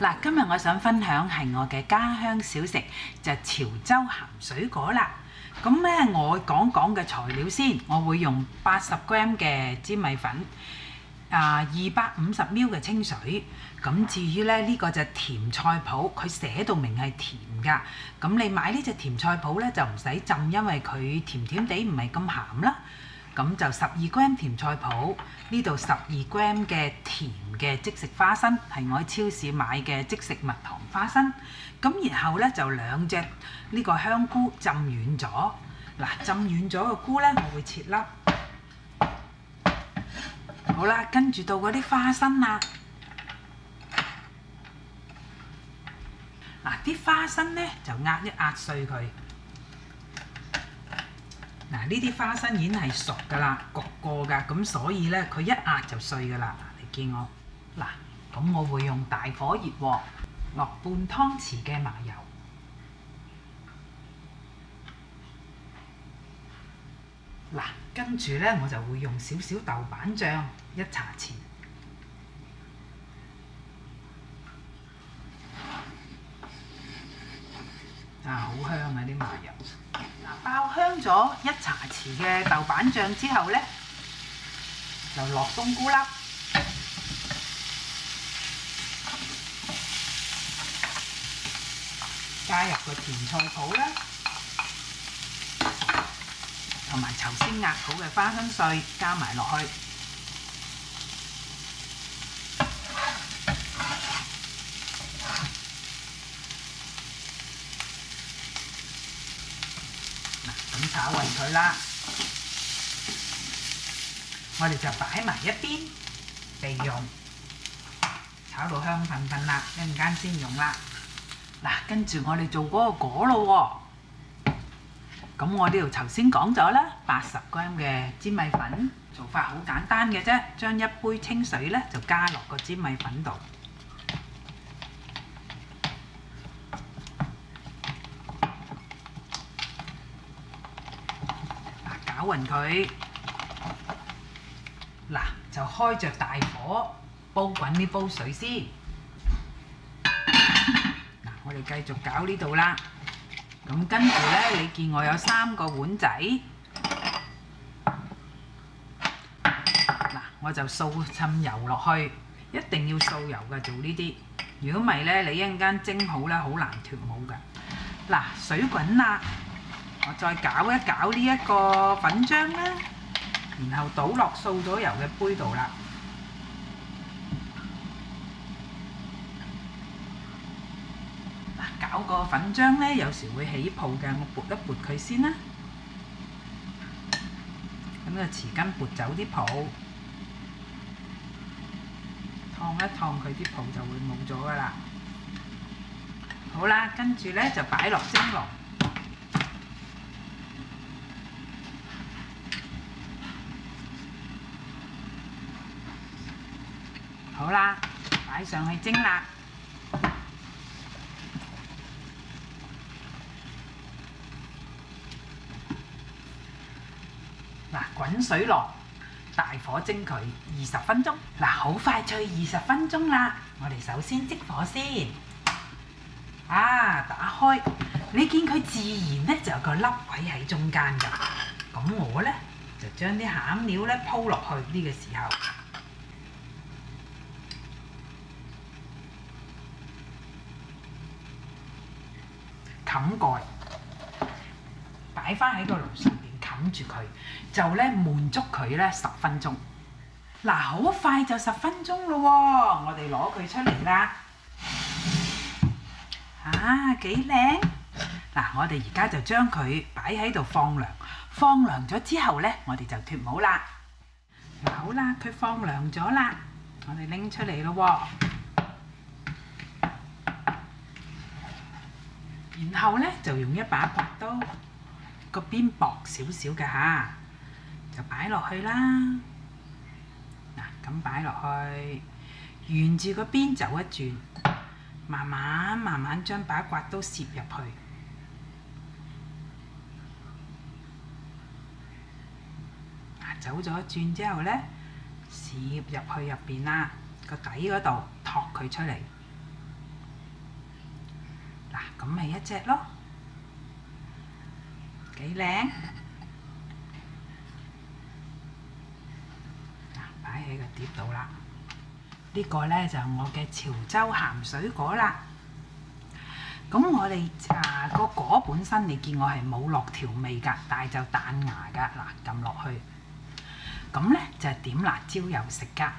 嗱，今日我想分享係我嘅家鄉小食，就係潮州鹹水果啦。咁咧，我講嘅材料先，我會用80g 嘅粘米粉，250ml 嘅清水。咁至於咧呢個就甜菜脯，佢寫到明係甜㗎。咁你買呢隻甜菜脯咧就唔使浸，因為佢甜甜地唔係咁鹹啦。咁就12g 甜菜脯，呢度12g 嘅甜嘅即食花生，係我喺超市買嘅即食蜜糖花生。咁然後咧就2隻呢個香菇浸軟咗。嗱，浸軟咗嘅菇咧，我會切粒。好啦，跟住到嗰啲花生啦。嗱，啲花生咧就壓一壓碎佢。嗱，呢啲花生已經係熟㗎啦，焗過㗎，咁所以咧佢一壓就碎㗎啦。你見我嗱，咁我會用大火熱鑊，落半湯匙嘅麻油，嗱，跟住咧我就會用少少豆瓣醬1茶匙，好香啊啲麻油。爆香咗1茶匙嘅豆瓣醬之後呢，就落冬菇粒，加入個甜菜脯啦，同埋頭先壓好嘅花生碎加埋落去。咁炒勻佢啦，我哋就擺埋一邊備用。炒到香噴噴啦，一陣間先用啦。嗱，跟住我哋做嗰個果咯喎。咁我呢度頭先講咗啦，80g 嘅粘米粉，做法好簡單嘅啫，將一杯清水咧就加落個粘米粉度。攪勻佢，嗱就開着大火煲滾呢煲水先。嗱，我哋繼續攪呢度啦。咁跟住咧，你見我有3個碗仔，嗱我就掃浸油落去，一定要掃油嘅做呢啲。如果唔係咧，你一陣間蒸好咧，好難脫模㗎。嗱，水滾啦。我再攪一攪呢一個粉漿啦，然後倒落掃咗油嘅杯度啦。嗱，攪個粉漿咧，有時會起泡嘅，我撥一撥佢先啦。咁個匙羹撥走啲泡，燙一燙佢啲泡就會冇咗噶啦。好啦，跟住咧就擺落蒸籠。好啦，擺上去蒸啦。嗱，滾水落，大火蒸佢20分鐘。嗱，好快脆20分鐘啦。我哋首先熄火先。打開，你見佢自然咧就有個粒位喺中間㗎。咁我咧就將啲餡料咧鋪落去呢個時候。冚蓋，擺翻喺個爐上邊冚住佢，就咧燜足佢咧10分鐘。嗱，好快就10分鐘咯喎！我哋攞佢出嚟啦。幾靚！嗱，我哋而家就將佢擺喺度放涼，放涼咗之後咧，我哋就脫模啦。嗱，好啦，佢放涼咗啦，我哋拎出嚟咯喎。然後咧就用一把刮刀，個邊薄少少嘅嚇，就擺落去啦。嗱，咁擺落去，沿住個邊走一轉，慢慢將把刮刀攝入去。嗱，走咗一轉之後咧，攝入去入邊啦，個底嗰度托佢出嚟。咁咪一隻咯，幾靚。擺喺個碟度啦。呢個呢就係我嘅潮州鹹水果啦。咁我哋個果本身你見我係冇落調味㗎，但係就彈牙㗎。嗱，撳落去，咁呢就係點辣椒油食㗎。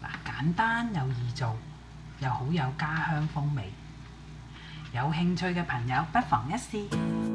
嗱，簡單又易做，又好有家鄉風味。有興趣嘅朋友不妨一試。